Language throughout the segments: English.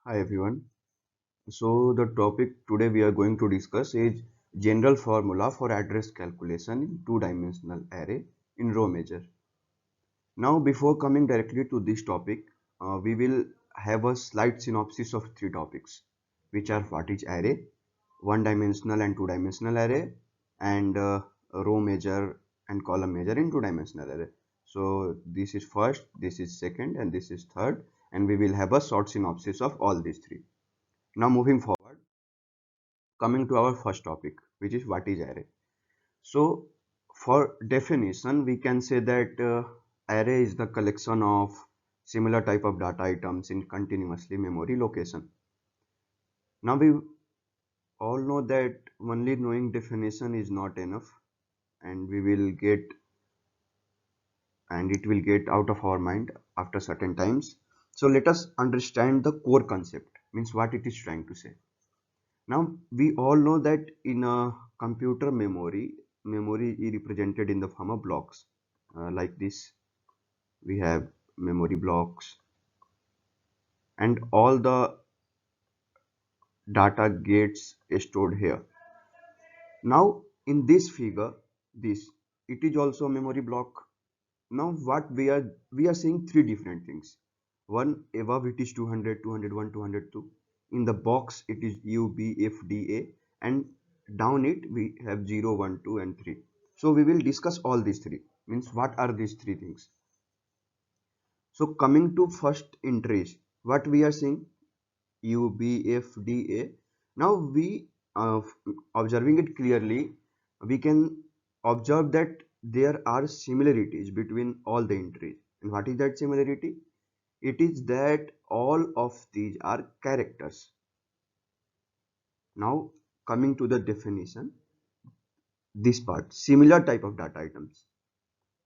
Hi everyone. So the topic today we are going to discuss is general formula for address calculation in two-dimensional array in row measure. Now before coming directly to this topic, we will have a slight synopsis of three topics, which are what is array, one-dimensional and two-dimensional array, and row measure and column measure in two-dimensional array. So this is first, this is second, and this is third, and we will have a short synopsis of all these three. Now moving forward, coming to our first topic, which is what is array. So for definition, we can say that array is the collection of similar type of data items in continuously memory location. Now we all know that only knowing definition is not enough, and we will get and it will get out of our mind after certain times. So let us understand the core concept, means what it is trying to say. Now we all know that in a computer memory is represented in the form of blocks like this. We have memory blocks, and all the data gets stored here. Now in this figure, this it is also a memory block. Now what we are seeing three different things. One above it is 200, 201, 202. In the box it is U, B, F, D, A, and down it we have 0, 1, 2, and 3. So we will discuss all these three. Means what are these three things? So coming to first entries, what we are seeing U, B, F, D, A. Now we observing it clearly, we can observe that there are similarities between all the entries. And what is that similarity? It is that all of these are characters. Now coming to the definition, this part, similar type of data items.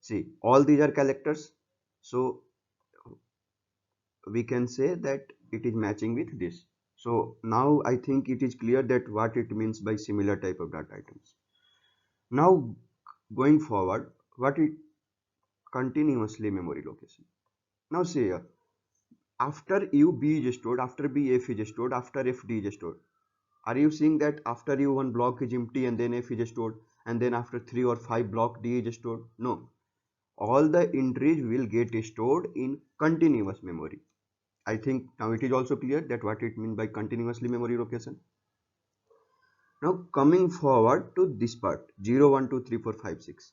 See, all these are characters. So we can say that it is matching with this. So now I think it is clear that what it means by similar type of data items. Now going forward, what is continuously memory location? Now see here, after U B is stored, after B F is stored, after F D is stored. Are you seeing that after U one block is empty and then F is stored, and then after 3 or 5 block D is stored? No. All the entries will get stored in continuous memory. I think now it is also clear that what it means by continuously memory location. Now coming forward to this part 0, 1, 2, 3, 4, 5, 6.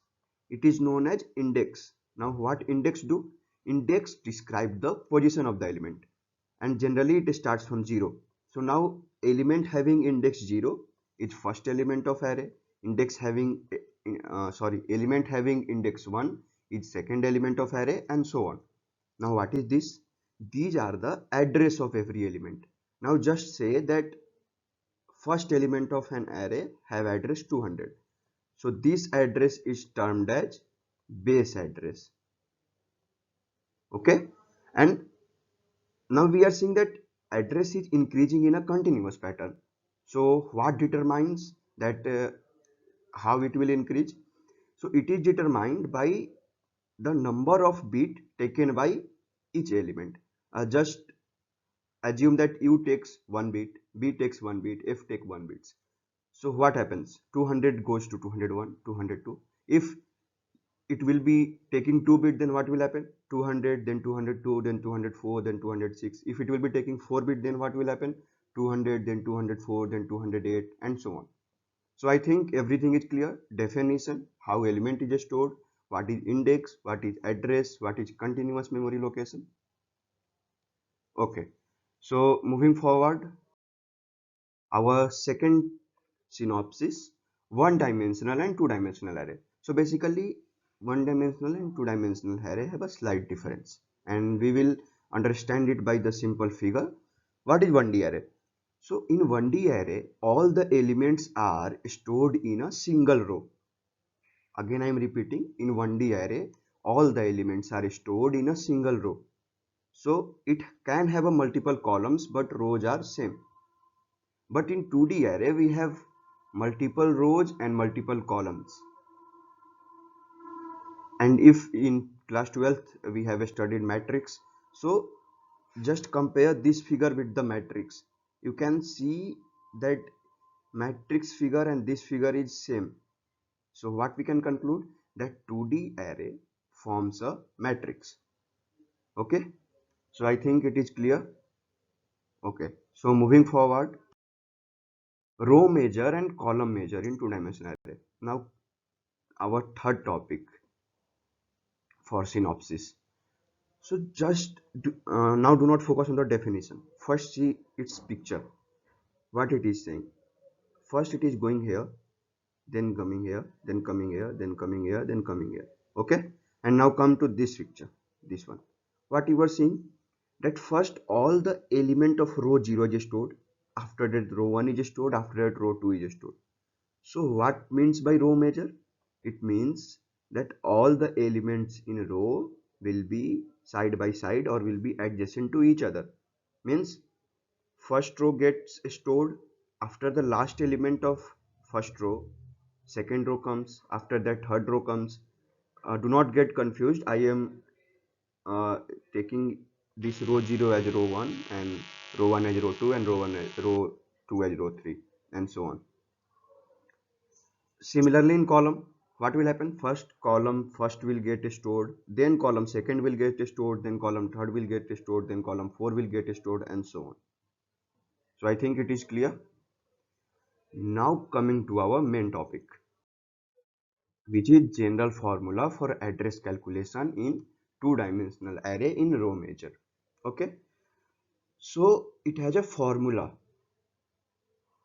It is known as index. Now what index do? Index describe the position of the element, and generally it starts from 0. So now element having index 0 is first element of array. Index having element having index 1 is second element of array, and so on. Now what is this? These are the address of every element. Now just say that first element of an array have address 200. So this address is termed as base address. Okay, and now we are seeing that address is increasing in a continuous pattern. So what determines that how it will increase? So it is determined by the number of bit taken by each element. Just assume that U takes 1 bit, B takes 1 bit, F take 1 bit. So what happens? 200 goes to 201, 202. If it will be taking 2 bit, then what will happen? 200, then 202, then 204, then 206. If it will be taking 4 bit, then what will happen? 200, then 204, then 208, and so on. So I think everything is clear. Definition, how element is stored, what is index, what is address, what is continuous memory location. Okay, so moving forward, our second synopsis, one dimensional and two dimensional array. So basically one dimensional and two dimensional array have a slight difference, and we will understand it by the simple figure. What is 1D array? So in 1D array all the elements are stored in a single row. Again I am repeating, in 1D array all the elements are stored in a single row. So it can have a multiple columns but rows are same. But in 2D array we have multiple rows and multiple columns. And if in class 12th we have studied matrix, so just compare this figure with the matrix. You can see that matrix figure and this figure is same. So what we can conclude, that 2D array forms a matrix. Okay, so I think it is clear. Okay, so moving forward, row measure and column measure in two-dimensional array. Now our third topic for synopsis. So just now do not focus on the definition. First see its picture, what it is saying. First it is going here, then coming here, then coming here, then coming here, then coming here. Okay, and now come to this picture, this one. What you were seeing, that first all the element of row 0 is stored, after that row 1 is stored, after that row 2 is stored. So what means by row measure? It means that all the elements in a row will be side by side or will be adjacent to each other. Means first row gets stored, after the last element of first row, second row comes, after that third row comes. Do not get confused. I am uh, taking this row 0 as row 1 and row 1 as row 2 and row 2 as row 3 and so on. Similarly in column, what will happen? First column first will get stored, then column second will get stored, then column third will get stored, then column 4 will get stored and so on. So I think it is clear. Now coming to our main topic, which is general formula for address calculation in two-dimensional array in row measure. Okay, so it has a formula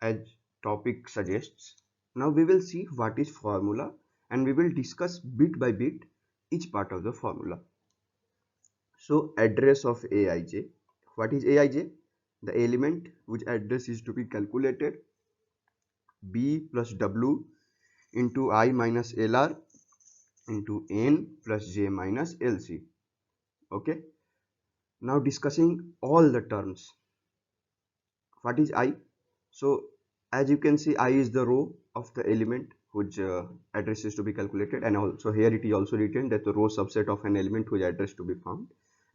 as topic suggests. Now we will see what is formula and we will discuss bit by bit each part of the formula. So address of Aij. What is Aij? The element which address is to be calculated, B plus W into I minus LR into N plus J minus LC. Okay. Now discussing all the terms. What is I? So as you can see, I is the row of the element which address is to be calculated, and also here it is also written that the row subset of an element whose address to be found.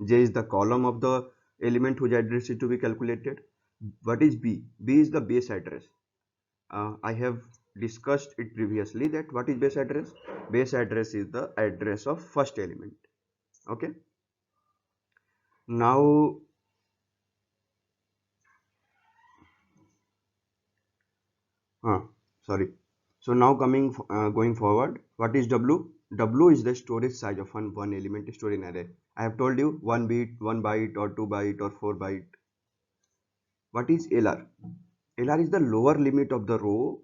J is the column of the element whose address is to be calculated. What is B? B is the base address. I have discussed it previously that what is base address? Base address is the address of first element. Okay. Now sorry. So now going forward, what is W? W is the storage size of one element stored in array. I have told you 1 bit, 1 byte or 2 byte or 4 byte. What is LR? LR is the lower limit of the row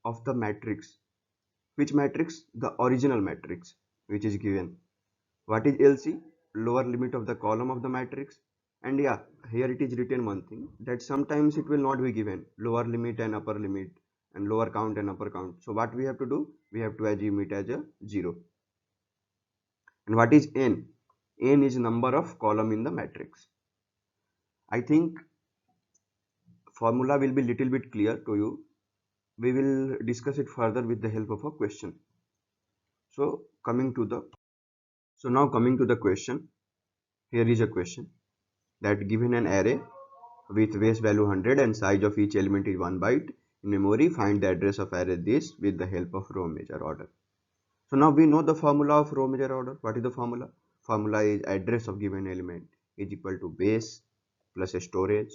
of the matrix. Which matrix? The original matrix which is given. What is LC? Lower limit of the column of the matrix. And yeah, here it is written one thing, that sometimes it will not be given lower limit and upper limit and lower count and upper count. So what we have to do? We have to assume it as a 0. And what is n? N is number of column in the matrix. I think formula will be little bit clear to you. We will discuss it further with the help of a question. So now coming to the question. Here is a question, that given an array with base value 100 and size of each element is 1 byte in memory, find the address of array this with the help of row measure order. So now we know the formula of row measure order. What is the formula? Formula is address of given element is equal to base plus storage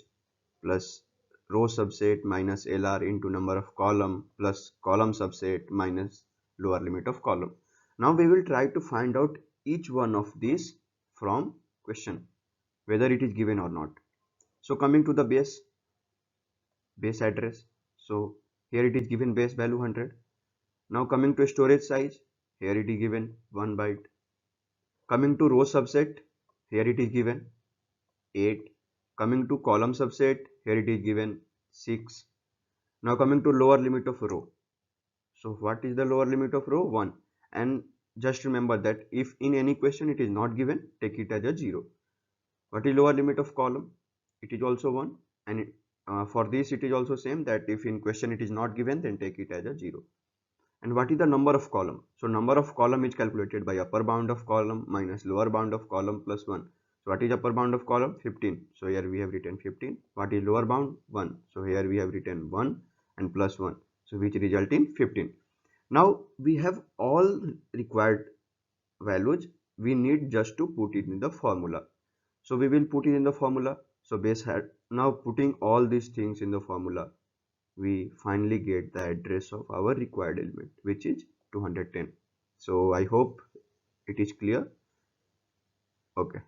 plus row subset minus LR into number of column plus column subset minus lower limit of column. Now we will try to find out each one of these from question, whether it is given or not. So coming to the base address, so here it is given base value 100. Now coming to storage size, here it is given 1 byte. Coming to row subset, here it is given 8. Coming to column subset, here it is given 6. Now coming to lower limit of row, so what is the lower limit of row? 1. And just remember that if in any question it is not given, take it as a 0. What is lower limit of column? It is also 1. And for this it is also same, that if in question it is not given, then take it as a 0. And what is the number of column? So number of column is calculated by upper bound of column minus lower bound of column plus 1. So what is upper bound of column? 15. So here we have written 15. What is lower bound? 1. So here we have written 1 and plus 1. So which result in 15. Now we have all required values. We need just to put it in the formula. So we will put it in the formula. So base head. Now putting all these things in the formula, we finally get the address of our required element, which is 210. So I hope it is clear. Okay.